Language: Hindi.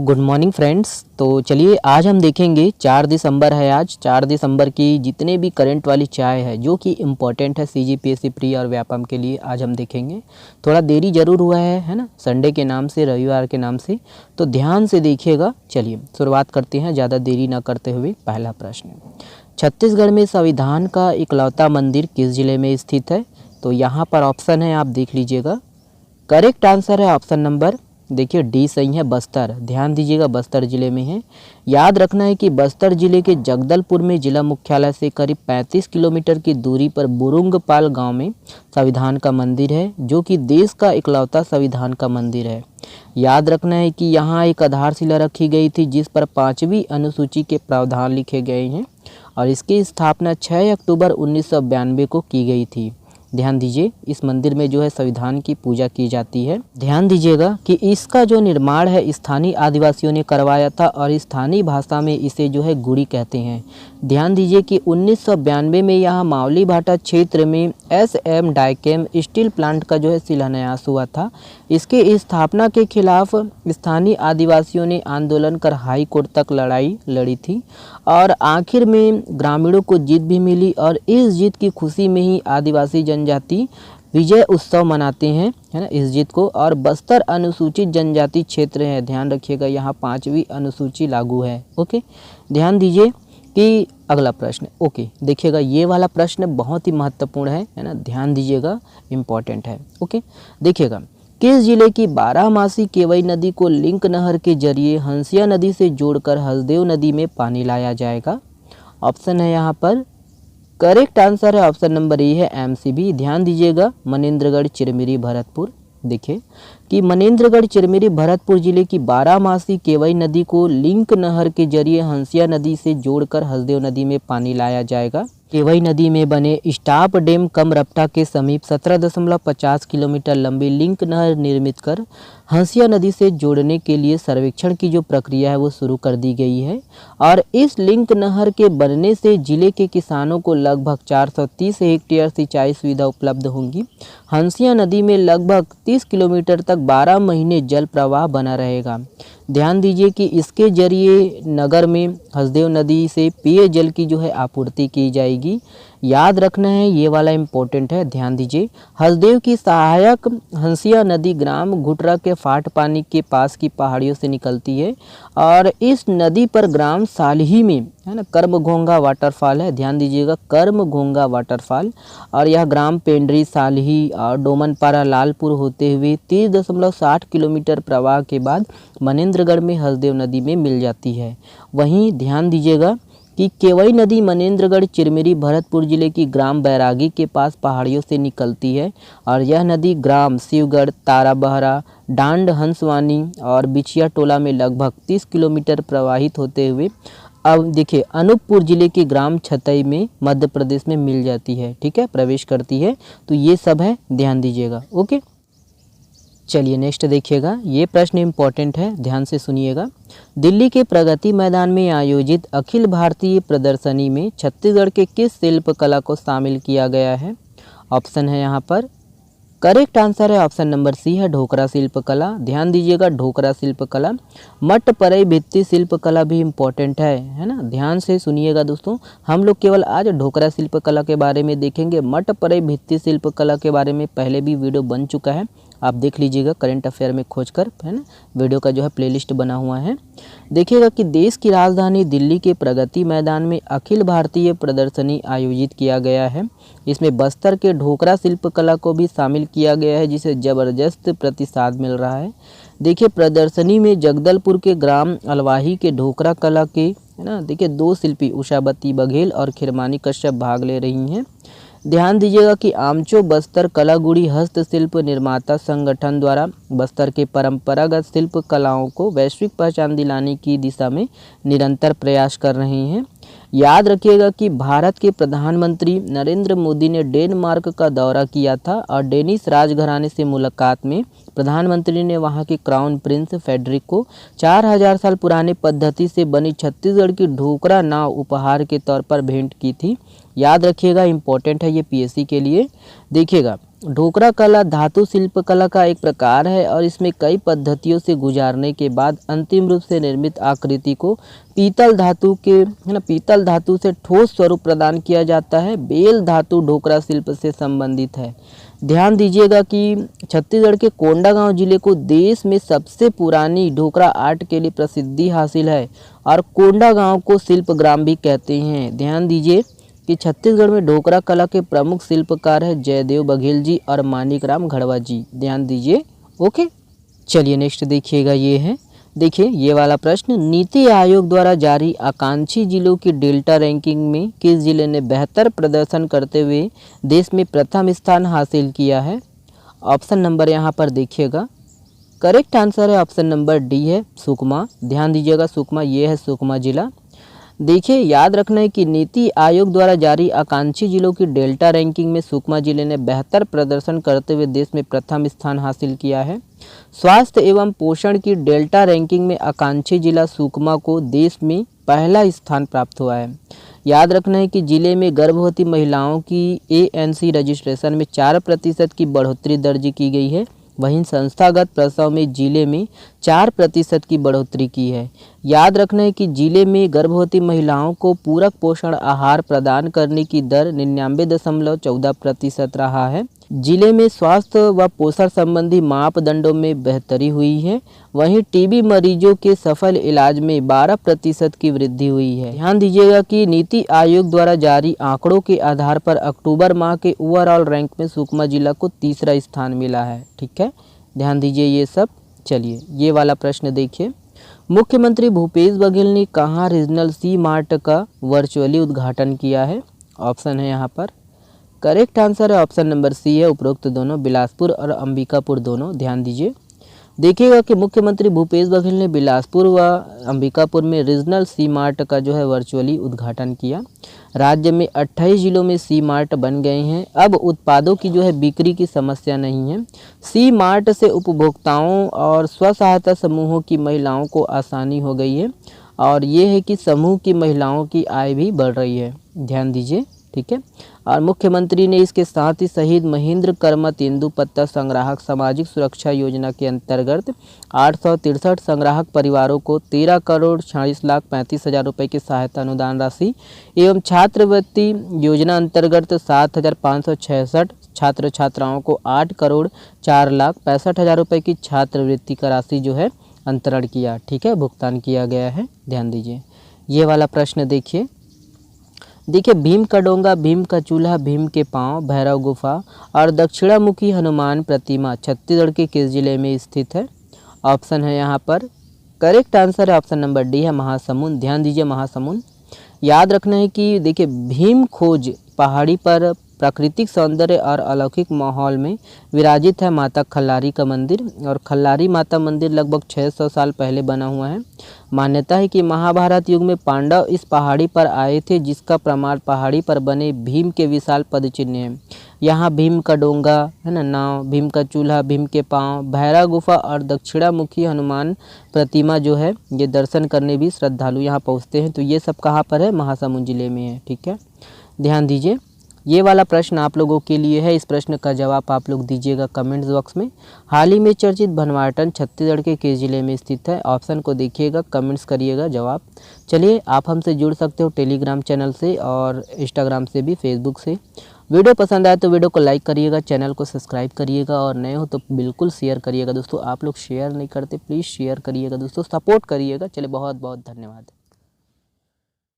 Good morning friends. तो चलिए आज हम देखेंगे 4 दिसंबर है। आज 4 दिसंबर की जितने भी करंट वाली चाय है जो कि इम्पोर्टेंट है सीजीपीएससी प्री और व्यापम के लिए, आज हम देखेंगे। थोड़ा देरी जरूर हुआ है ना, संडे के नाम से, रविवार के नाम से, तो ध्यान से देखिएगा। चलिए शुरुआत करते हैं ज़्यादा देरी ना करते हुए। पहला प्रश्न, छत्तीसगढ़ में संविधान का इकलौता मंदिर किस जिले में स्थित है? तो यहाँ पर ऑप्शन है, आप देख लीजिएगा। करेक्ट आंसर है ऑप्शन नंबर, देखिए डी सही है, बस्तर। ध्यान दीजिएगा, बस्तर जिले में है। याद रखना है कि बस्तर जिले के जगदलपुर में जिला मुख्यालय से करीब 35 किलोमीटर की दूरी पर बुरुंगपाल गांव में संविधान का मंदिर है, जो कि देश का इकलौता संविधान का मंदिर है। याद रखना है कि यहाँ एक आधारशिला रखी गई थी जिस पर 5वीं अनुसूची के प्रावधान लिखे गए हैं और इसकी स्थापना 6 अक्टूबर 1992 को की गई थी। ध्यान दीजिए, इस मंदिर में जो है संविधान की पूजा की जाती है। ध्यान दीजिएगा कि इसका जो निर्माण है स्थानीय आदिवासियों ने करवाया था और स्थानीय भाषा में इसे जो है गुड़ी कहते हैं। ध्यान दीजिए कि 1992 में यहाँ मावली भाटा क्षेत्र में SM डाइकेम स्टील प्लांट का जो है शिलान्यास हुआ था। इसके स्थापना के खिलाफ स्थानीय आदिवासियों ने आंदोलन कर हाई कोर्ट तक लड़ाई लड़ी थी और आखिर में ग्रामीणों को जीत भी मिली और इस जीत की खुशी में ही आदिवासी जनजाति विजय उत्सव मनाते हैं, है ना, इस जीत को। और बस्तर अनुसूचित जनजाति क्षेत्र है, ध्यान रखिएगा, यहाँ 5वीं अनुसूची लागू है। ओके, ध्यान दीजिए कि अगला प्रश्न, ओके देखिएगा, ये वाला प्रश्न बहुत ही महत्वपूर्ण है ना, ध्यान दीजिएगा, इम्पॉर्टेंट है। ओके, देखिएगा, किस जिले की 12मासी केवई नदी को लिंक नहर के जरिए हंसिया नदी से जोड़कर हसदेव नदी में पानी लाया जाएगा? ऑप्शन है यहाँ पर, करेक्ट आंसर है ऑप्शन नंबर ए है MCB। ध्यान दीजिएगा, मनेंद्रगढ़ चिरमिरी भरतपुर। देखिए कि मनेंद्रगढ़ चिरमिरी भरतपुर जिले की 12मासी केवई नदी को लिंक नहर के जरिए हंसिया नदी से जोड़कर हसदेव नदी में पानी लाया जाएगा। केवई नदी में बने स्टाप डैम कम रपटा के समीप 17.50 किलोमीटर लंबी लिंक नहर निर्मित कर हंसिया नदी से जोड़ने के लिए सर्वेक्षण की जो प्रक्रिया है वो शुरू कर दी गई है और इस लिंक नहर के बनने से जिले के किसानों को लगभग 430 हेक्टेयर सिंचाई सुविधा उपलब्ध होंगी। हंसिया नदी में लगभग 30 किलोमीटर तक 12 महीने जल प्रवाह बना रहेगा। ध्यान दीजिए कि इसके जरिए नगर में हसदेव नदी से पेयजल की जो है आपूर्ति की जाएगी। याद रखना है, ये वाला इम्पोर्टेंट है, ध्यान दीजिए। हसदेव की सहायक हंसिया नदी ग्राम घुटरा के फाट पानी के पास की पहाड़ियों से निकलती है और इस नदी पर ग्राम सालही में, है ना, कर्मघोंगा वाटरफॉल है। ध्यान दीजिएगा, कर्मघोंगा वाटरफॉल, और यह ग्राम पेंड्री, सालही और डोमनपारा, लालपुर होते हुए 30.60 किलोमीटर प्रवाह के बाद मनेंद्रगढ़ में हसदेव नदी में मिल जाती है। वहीं ध्यान दीजिएगा कि केवई नदी मनेंद्रगढ़ चिरमिरी भरतपुर जिले की ग्राम बैरागी के पास पहाड़ियों से निकलती है और यह नदी ग्राम शिवगढ़, ताराबहरा, डांड, हंसवानी और बिछिया टोला में लगभग 30 किलोमीटर प्रवाहित होते हुए अब देखिए अनूपपुर जिले के ग्राम छतई में मध्य प्रदेश में मिल जाती है। ठीक है, प्रवेश करती है। तो ये सब है, ध्यान दीजिएगा। ओके, चलिए नेक्स्ट देखिएगा, ये प्रश्न इम्पोर्टेंट है, ध्यान से सुनिएगा। दिल्ली के प्रगति मैदान में आयोजित अखिल भारतीय प्रदर्शनी में छत्तीसगढ़ के किस शिल्प कला को शामिल किया गया है? ऑप्शन है यहाँ पर, करेक्ट आंसर है ऑप्शन नंबर सी है, ढोकरा शिल्प कला। ध्यान दीजिएगा, ढोकरा शिल्प कला। मट परई भित्ति शिल्प कला भी इम्पोर्टेंट है ना, ध्यान से सुनिएगा दोस्तों। हम लोग केवल आज ढोकरा शिल्प कला के बारे में देखेंगे, मट परई भित्ति शिल्प कला के बारे में पहले भी वीडियो बन चुका है, आप देख लीजिएगा करंट अफेयर में खोजकर, है ना, वीडियो का जो है प्लेलिस्ट बना हुआ है। देखिएगा कि देश की राजधानी दिल्ली के प्रगति मैदान में अखिल भारतीय प्रदर्शनी आयोजित किया गया है। इसमें बस्तर के ढोकरा शिल्प कला को भी शामिल किया गया है, जिसे ज़बरदस्त प्रतिसाद मिल रहा है। देखिए प्रदर्शनी में जगदलपुर के ग्राम अलवाही के ढोकरा कला के, है ना, देखिए 2 शिल्पी उषावती बघेल और खिरमानी कश्यप भाग ले रही हैं। ध्यान दीजिएगा कि आमचो बस्तर कलागुड़ी हस्तशिल्प निर्माता संगठन द्वारा बस्तर के परंपरागत शिल्प कलाओं को वैश्विक पहचान दिलाने की दिशा में निरंतर प्रयास कर रहे हैं। याद रखिएगा कि भारत के प्रधानमंत्री नरेंद्र मोदी ने डेनमार्क का दौरा किया था और डेनिश राजघराने से मुलाकात में प्रधानमंत्री ने वहां के क्राउन प्रिंस फेडरिक को 4000 साल पुराने पद्धति से बनी छत्तीसगढ़ की ढोकरा नाव उपहार के तौर पर भेंट की थी। याद रखिएगा, इम्पोर्टेंट है ये PSC के लिए। देखिएगा ढोकरा कला धातु शिल्प कला का एक प्रकार है और इसमें कई पद्धतियों से गुजारने के बाद अंतिम रूप से निर्मित आकृति को पीतल धातु के है ना पीतल धातु से ठोस स्वरूप प्रदान किया जाता है। बेल धातु ढोकरा शिल्प से संबंधित है। ध्यान दीजिएगा कि छत्तीसगढ़ के कोंडागांव जिले को देश में सबसे पुरानी ढोकरा आर्ट के लिए प्रसिद्धि हासिल है और कोंडागांव को शिल्प ग्राम भी कहते हैं। ध्यान दीजिए कि छत्तीसगढ़ में ढोकरा कला के प्रमुख शिल्पकार है जयदेव बघेल जी और मानिकराम घड़वा जी। ध्यान दीजिए। ओके, चलिए नेक्स्ट देखिएगा। ये है, देखिए ये वाला प्रश्न, नीति आयोग द्वारा जारी आकांक्षी जिलों की डेल्टा रैंकिंग में किस जिले ने बेहतर प्रदर्शन करते हुए देश में प्रथम स्थान हासिल किया है? ऑप्शन नंबर यहाँ पर देखिएगा, करेक्ट आंसर है ऑप्शन नंबर डी है सुकमा। ध्यान दीजिएगा, सुकमा, ये है सुकमा जिला। देखिए याद रखना है कि नीति आयोग द्वारा जारी आकांक्षी जिलों की डेल्टा रैंकिंग में सुकमा जिले ने बेहतर प्रदर्शन करते हुए देश में प्रथम स्थान हासिल किया है। स्वास्थ्य एवं पोषण की डेल्टा रैंकिंग में आकांक्षी जिला सुकमा को देश में पहला स्थान प्राप्त हुआ है। याद रखना है कि जिले में गर्भवती महिलाओं की ANC रजिस्ट्रेशन में 4% की बढ़ोतरी दर्ज की गई है। वहीं संस्थागत प्रसव में जिले में 4% की बढ़ोतरी की है। याद रखना है कि जिले में गर्भवती महिलाओं को पूरक पोषण आहार प्रदान करने की दर 99.14% रहा है। जिले में स्वास्थ्य व पोषण संबंधी मापदंडों में बेहतरी हुई है। वहीं टीबी मरीजों के सफल इलाज में 12% की वृद्धि हुई है। ध्यान दीजिएगा कि नीति आयोग द्वारा जारी आंकड़ों के आधार पर अक्टूबर माह के ओवरऑल रैंक में सुकमा जिला को तीसरा स्थान मिला है। ठीक है, ध्यान दीजिए ये सब। चलिए ये वाला प्रश्न देखिए, मुख्यमंत्री भूपेश बघेल ने कहाँ रीजनल सी मार्ट का वर्चुअली उद्घाटन किया है? ऑप्शन है यहाँ पर, करेक्ट आंसर है ऑप्शन नंबर सी है उपरोक्त दोनों, बिलासपुर और अंबिकापुर दोनों। ध्यान दीजिए, देखिएगा कि मुख्यमंत्री भूपेश बघेल ने बिलासपुर व अंबिकापुर में रीजनल सी मार्ट का जो है वर्चुअली उद्घाटन किया। राज्य में 28 जिलों में सी मार्ट बन गए हैं। अब उत्पादों की जो है बिक्री की समस्या नहीं है। सी मार्ट से उपभोक्ताओं और स्व सहायता समूहों की महिलाओं को आसानी हो गई है और ये है कि समूह की महिलाओं की आय भी बढ़ रही है। ध्यान दीजिए, ठीक है। और मुख्यमंत्री ने इसके साथ ही शहीद महेंद्र कर्मा तेंदुपत्ता संग्राहक सामाजिक सुरक्षा योजना के अंतर्गत 863 संग्राहक परिवारों को 13,46,35,000 रुपये की सहायता अनुदान राशि एवं छात्रवृत्ति योजना अंतर्गत 7,566 छात्र छात्राओं को 8,04,65,000 रुपये की छात्रवृत्ति का राशि जो है अंतरण किया। ठीक है, भुगतान किया गया है। ध्यान दीजिए, ये वाला प्रश्न देखिए। भीम का डोंगा, भीम का चूल्हा, भीम के पांव, भैरव गुफा और दक्षिणामुखी हनुमान प्रतिमा छत्तीसगढ़ के किस जिले में स्थित है? ऑप्शन है यहाँ पर, करेक्ट आंसर है ऑप्शन नंबर डी है महासमुंद। ध्यान दीजिए, महासमुंद। याद रखना है कि देखिए भीम खोज पहाड़ी पर प्राकृतिक सौंदर्य और अलौकिक माहौल में विराजित है माता खल्लारी का मंदिर और खल्लारी माता मंदिर लगभग 600 साल पहले बना हुआ है। मान्यता है कि महाभारत युग में पांडव इस पहाड़ी पर आए थे, जिसका प्रमाण पहाड़ी पर बने भीम के विशाल पदचिन्ह है। यहाँ भीम का डोंगा है ना, नाव, भीम का चूल्हा, भीम के पांव, भैरव गुफा और दक्षिणामुखी हनुमान प्रतिमा जो है ये दर्शन करने भी श्रद्धालु यहाँ पहुँचते हैं। तो ये सब कहाँ पर है? महासमुंद जिले में है। ठीक है, ध्यान दीजिए, ये वाला प्रश्न आप लोगों के लिए है। इस प्रश्न का जवाब आप लोग दीजिएगा कमेंट्स बॉक्स में। हाल ही में चर्चित भनवाटन छत्तीसगढ़ के किस जिले में स्थित है? ऑप्शन को देखिएगा, कमेंट्स करिएगा जवाब। चलिए, आप हमसे जुड़ सकते हो टेलीग्राम चैनल से और इंस्टाग्राम से भी, फेसबुक से। वीडियो पसंद आए तो वीडियो को लाइक करिएगा, चैनल को सब्सक्राइब करिएगा और नए हो तो बिल्कुल शेयर करिएगा दोस्तों। आप लोग शेयर नहीं करते, प्लीज़ शेयर करिएगा दोस्तों, सपोर्ट करिएगा। चलिए, बहुत बहुत धन्यवाद।